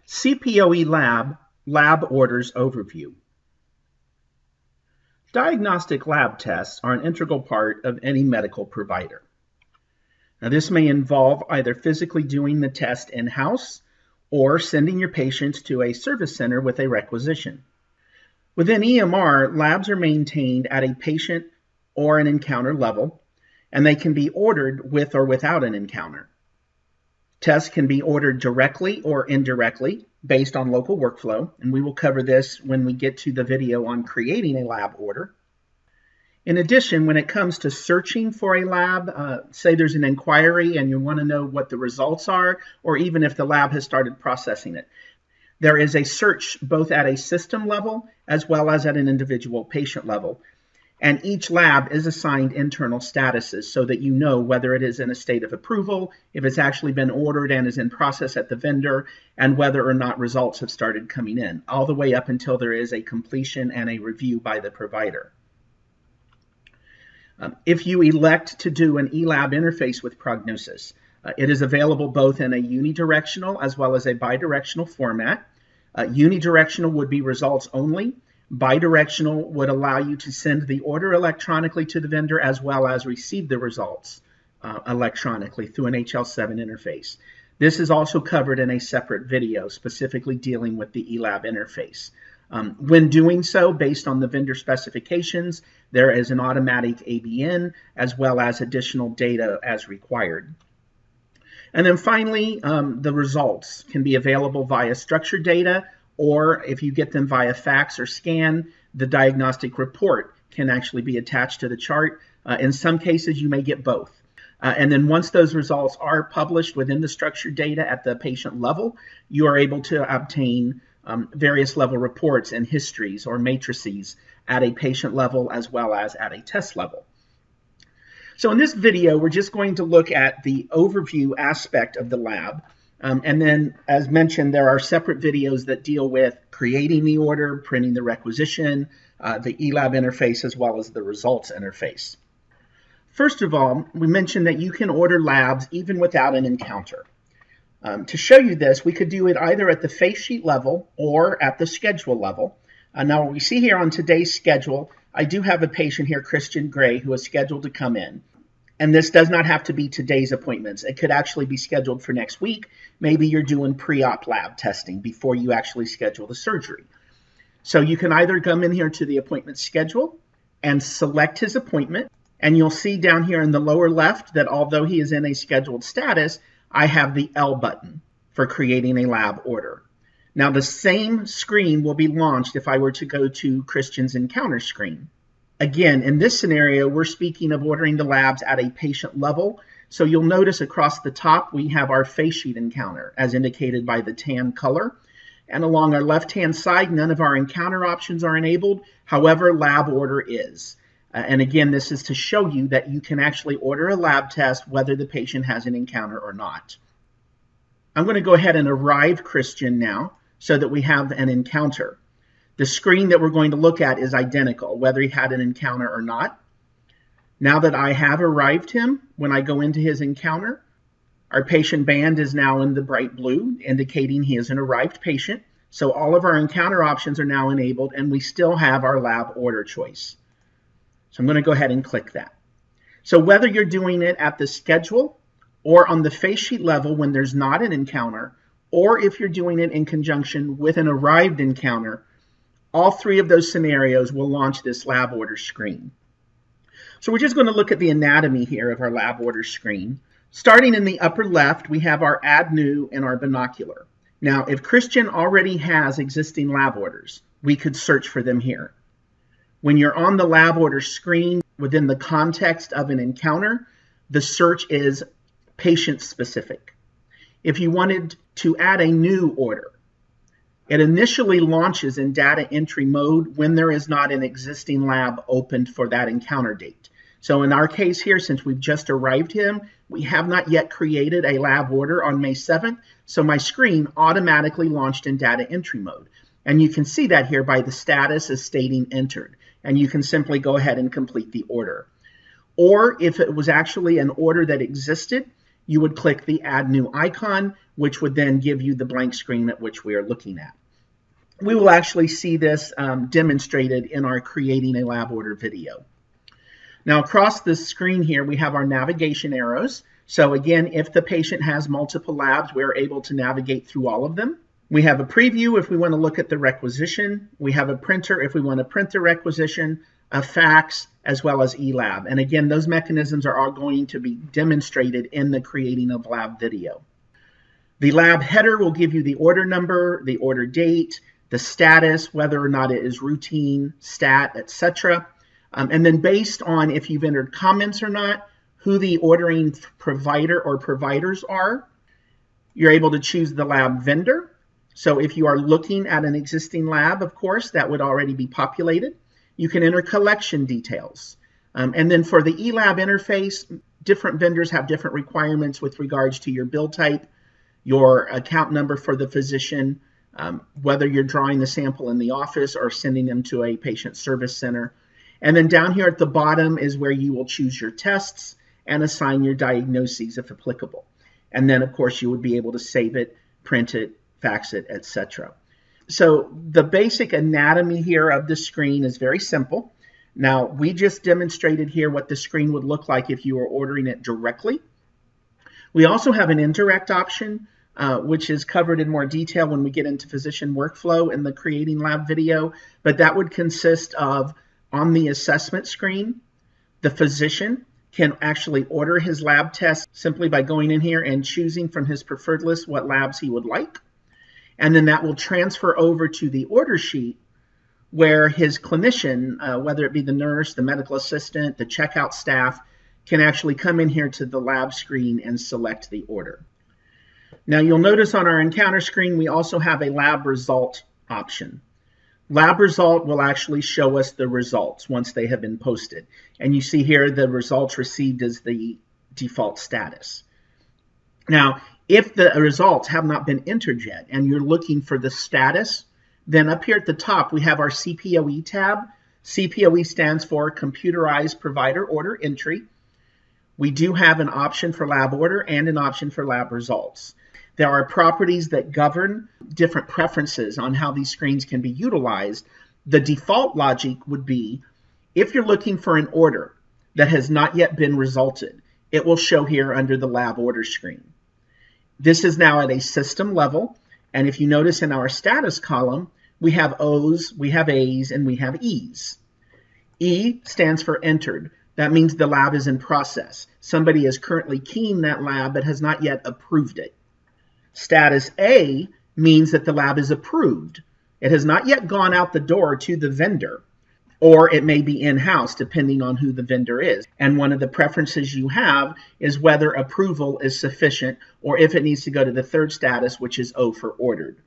CPOE Lab Orders Overview. Diagnostic lab tests are an integral part of any medical provider. Now, this may involve either physically doing the test in-house or sending your patients to a service center with a requisition. Within EMR, labs are maintained at a patient or an encounter level, and they can be ordered with or without an encounter. Tests can be ordered directly or indirectly based on local workflow, and we will cover this when we get to the video on creating a lab order. In addition, when it comes to searching for a lab, say there's an inquiry and you want to know what the results are, or even if the lab has started processing it, there is a search both at a system level as well as at an individual patient level. And each lab is assigned internal statuses so that you know whether it is in a state of approval, if it's actually been ordered and is in process at the vendor, and whether or not results have started coming in, all the way up until there is a completion and a review by the provider. If you elect to do an eLab interface with Prognosis, it is available both in a unidirectional as well as a bidirectional format. Unidirectional would be results only. Bidirectional would allow you to send the order electronically to the vendor as well as receive the results electronically through an HL7 interface. This is also covered in a separate video specifically dealing with the eLab interface. When doing so, based on the vendor specifications, there is an automatic ABN as well as additional data as required. And then finally, the results can be available via structured data, or if you get them via fax or scan, the diagnostic report can actually be attached to the chart. In some cases, you may get both. And then once those results are published within the structured data at the patient level, you are able to obtain various level reports and histories or matrices at a patient level as well as at a test level. So in this video, we're just going to look at the overview aspect of the lab. And then, as mentioned, there are separate videos that deal with creating the order, printing the requisition, the eLab interface, as well as the results interface. First of all, we mentioned that you can order labs even without an encounter. To show you this, we could do it either at the face sheet level or at the schedule level. Now, what we see here on today's schedule, I do have a patient here, Christian Gray, who is scheduled to come in. And this does not have to be today's appointments. It could actually be scheduled for next week. Maybe you're doing pre-op lab testing before you actually schedule the surgery. So you can either come in here to the appointment schedule and select his appointment. And you'll see down here in the lower left that although he is in a scheduled status, I have the L button for creating a lab order. Now the same screen will be launched if I were to go to Christian's encounter screen. Again, in this scenario, we're speaking of ordering the labs at a patient level. So you'll notice across the top, we have our face sheet encounter as indicated by the tan color. And along our left-hand side, none of our encounter options are enabled. However, lab order is. And again, this is to show you that you can actually order a lab test whether the patient has an encounter or not. I'm going to go ahead and arrive Christian now so that we have an encounter. The screen that we're going to look at is identical, whether he had an encounter or not. Now that I have arrived him, when I go into his encounter, our patient band is now in the bright blue, indicating he is an arrived patient. So all of our encounter options are now enabled, and we still have our lab order choice. So I'm going to go ahead and click that. So whether you're doing it at the schedule or on the face sheet level when there's not an encounter, or if you're doing it in conjunction with an arrived encounter, all three of those scenarios will launch this lab order screen. So we're just going to look at the anatomy here of our lab order screen. Starting in the upper left, we have our Add New and our Binocular. Now, if Christian already has existing lab orders, we could search for them here. When you're on the lab order screen within the context of an encounter, the search is patient-specific. If you wanted to add a new order, it initially launches in data entry mode when there is not an existing lab opened for that encounter date. So in our case here, since we've just arrived him, we have not yet created a lab order on May 7th, so my screen automatically launched in data entry mode. And you can see that here by the status as stating entered. And you can simply go ahead and complete the order. Or if it was actually an order that existed, you would click the Add New icon, which would then give you the blank screen at which we are looking at. We will actually see this demonstrated in our Creating a Lab Order video. Now across the screen here, we have our navigation arrows. So again, if the patient has multiple labs, we're able to navigate through all of them. We have a preview if we want to look at the requisition. We have a printer if we want to print the requisition, a fax, as well as eLab. And again, those mechanisms are all going to be demonstrated in the Creating a Lab video. The lab header will give you the order number, the order date, the status, whether or not it is routine, stat, etc. And then based on if you've entered comments or not, who the ordering provider or providers are, you're able to choose the lab vendor. So if you are looking at an existing lab, of course, that would already be populated. You can enter collection details. And then for the eLab interface, different vendors have different requirements with regards to your bill type, your account number for the physician, whether you're drawing the sample in the office or sending them to a patient service center. And then down here at the bottom is where you will choose your tests and assign your diagnoses if applicable. And then, of course, you would be able to save it, print it, fax it, etc. So the basic anatomy here of the screen is very simple. Now, we just demonstrated here what the screen would look like if you were ordering it directly. We also have an indirect option, which is covered in more detail when we get into physician workflow in the Creating Lab video, but that would consist of on the assessment screen, the physician can actually order his lab test simply by going in here and choosing from his preferred list what labs he would like. And then that will transfer over to the order sheet where his clinician, whether it be the nurse, the medical assistant, the checkout staff, can actually come in here to the lab screen and select the order. Now you'll notice on our encounter screen, we also have a lab result option. Lab result will actually show us the results once they have been posted. And you see here the results received as the default status. Now, if the results have not been entered yet and you're looking for the status, then up here at the top we have our CPOE tab. CPOE stands for Computerized Provider Order Entry. We do have an option for lab order and an option for lab results. There are properties that govern different preferences on how these screens can be utilized. The default logic would be if you're looking for an order that has not yet been resulted, it will show here under the lab order screen. This is now at a system level, and if you notice in our status column, we have O's, we have A's, and we have E's. E stands for entered. That means the lab is in process. Somebody is currently keying that lab but has not yet approved it. Status A means that the lab is approved. It has not yet gone out the door to the vendor, or it may be in-house depending on who the vendor is. And one of the preferences you have is whether approval is sufficient or if it needs to go to the third status, which is O for ordered.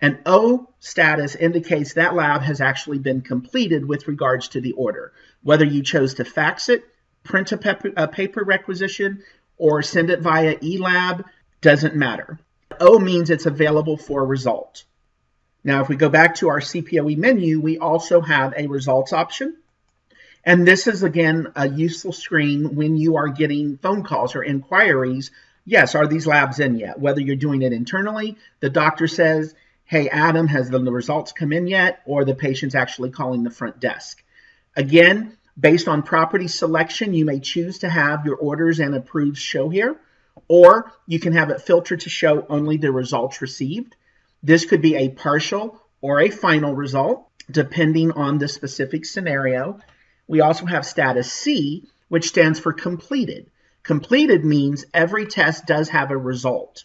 An O status indicates that lab has actually been completed with regards to the order. Whether you chose to fax it, print a paper requisition, or send it via eLab, doesn't matter. O means it's available for result. Now, if we go back to our CPOE menu, we also have a results option. And this is, again, a useful screen when you are getting phone calls or inquiries. Yes, are these labs in yet? Whether you're doing it internally, the doctor says, hey, Adam, has the results come in yet? Or the patient's actually calling the front desk. Again, based on property selection, you may choose to have your orders and approved show here. Or you can have it filtered to show only the results received. This could be a partial or a final result, depending on the specific scenario. We also have status C, which stands for completed. Completed means every test does have a result.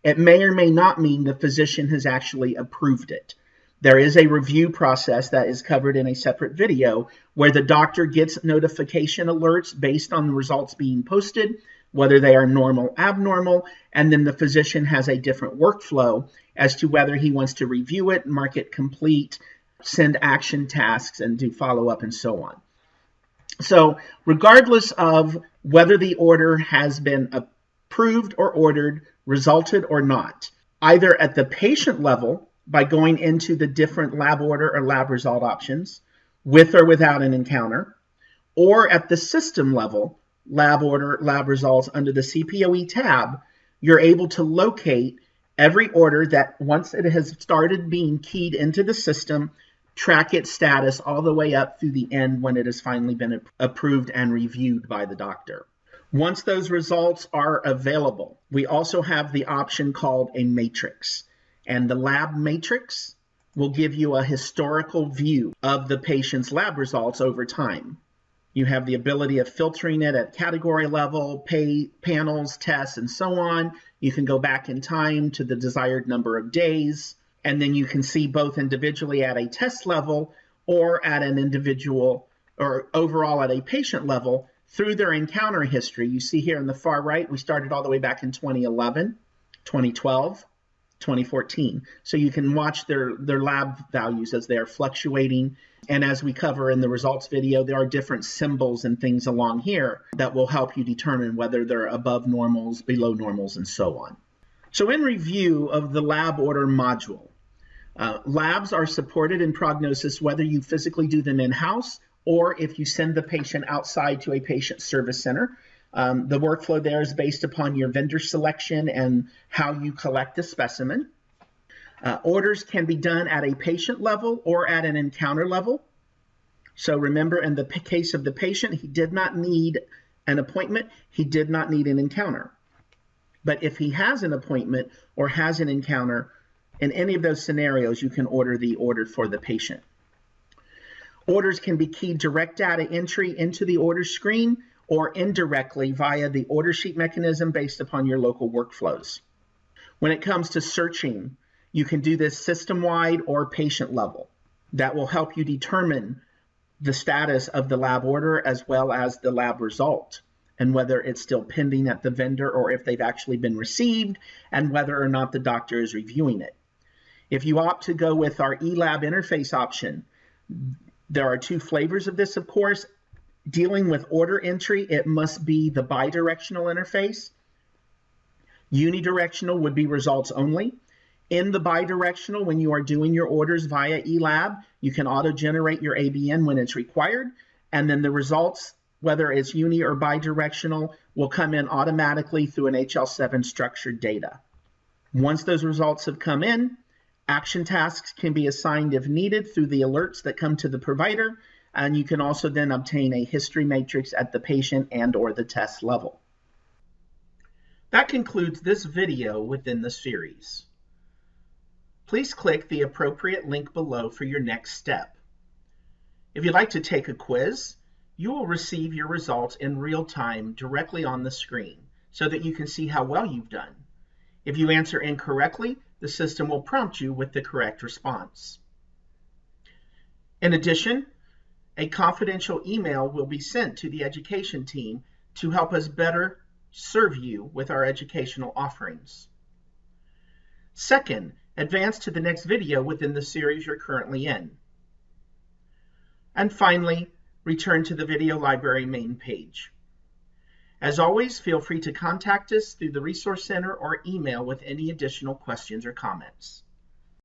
It may or may not mean the physician has actually approved it. There is a review process that is covered in a separate video where the doctor gets notification alerts based on the results being posted, whether they are normal, abnormal, and then the physician has a different workflow as to whether he wants to review it, mark it complete, send action tasks, and do follow-up and so on. So regardless of whether the order has been approved or ordered, resulted or not, either at the patient level by going into the different lab order or lab result options, with or without an encounter, or at the system level, lab order, lab results under the CPOE tab, you're able to locate Every order that once it has started being keyed into the system, track its status all the way up through the end when it has finally been approved and reviewed by the doctor. Once those results are available, we also have the option called a matrix. And the lab matrix will give you a historical view of the patient's lab results over time. You have the ability of filtering it at category level, panels, tests, and so on. You can go back in time to the desired number of days, and then you can see both individually at a test level or at an individual or overall at a patient level through their encounter history. You see here in the far right, we started all the way back in 2011, 2012, 2014. So you can watch their lab values as they are fluctuating. And as we cover in the results video, there are different symbols and things along here that will help you determine whether they're above normals, below normals, and so on. So in review of the lab order module, labs are supported in prognosis whether you physically do them in-house or if you send the patient outside to a patient service center. The workflow there is based upon your vendor selection and how you collect the specimen. Orders can be done at a patient level or at an encounter level. So remember, in the case of the patient, he did not need an appointment. He did not need an encounter. But if he has an appointment or has an encounter, in any of those scenarios, you can order the order for the patient. Orders can be keyed direct data entry into the order screen or indirectly via the order sheet mechanism based upon your local workflows. When it comes to searching, you can do this system-wide or patient level. That will help you determine the status of the lab order as well as the lab result, and whether it's still pending at the vendor or if they've actually been received, and whether or not the doctor is reviewing it. If you opt to go with our eLab interface option, there are two flavors of this, of course. Dealing with order entry, it must be the bidirectional interface. Unidirectional would be results only. In the bidirectional, when you are doing your orders via eLab, you can auto-generate your ABN when it's required, and then the results, whether it's uni or bidirectional, will come in automatically through an HL7 structured data. Once those results have come in, action tasks can be assigned if needed through the alerts that come to the provider, and you can also then obtain a history matrix at the patient and or the test level. That concludes this video within the series. Please click the appropriate link below for your next step. If you'd like to take a quiz, you will receive your results in real time directly on the screen so that you can see how well you've done. If you answer incorrectly, the system will prompt you with the correct response. In addition, a confidential email will be sent to the education team to help us better serve you with our educational offerings. Second, advance to the next video within the series you're currently in. And finally, return to the video library main page. As always, feel free to contact us through the Resource Center or email with any additional questions or comments.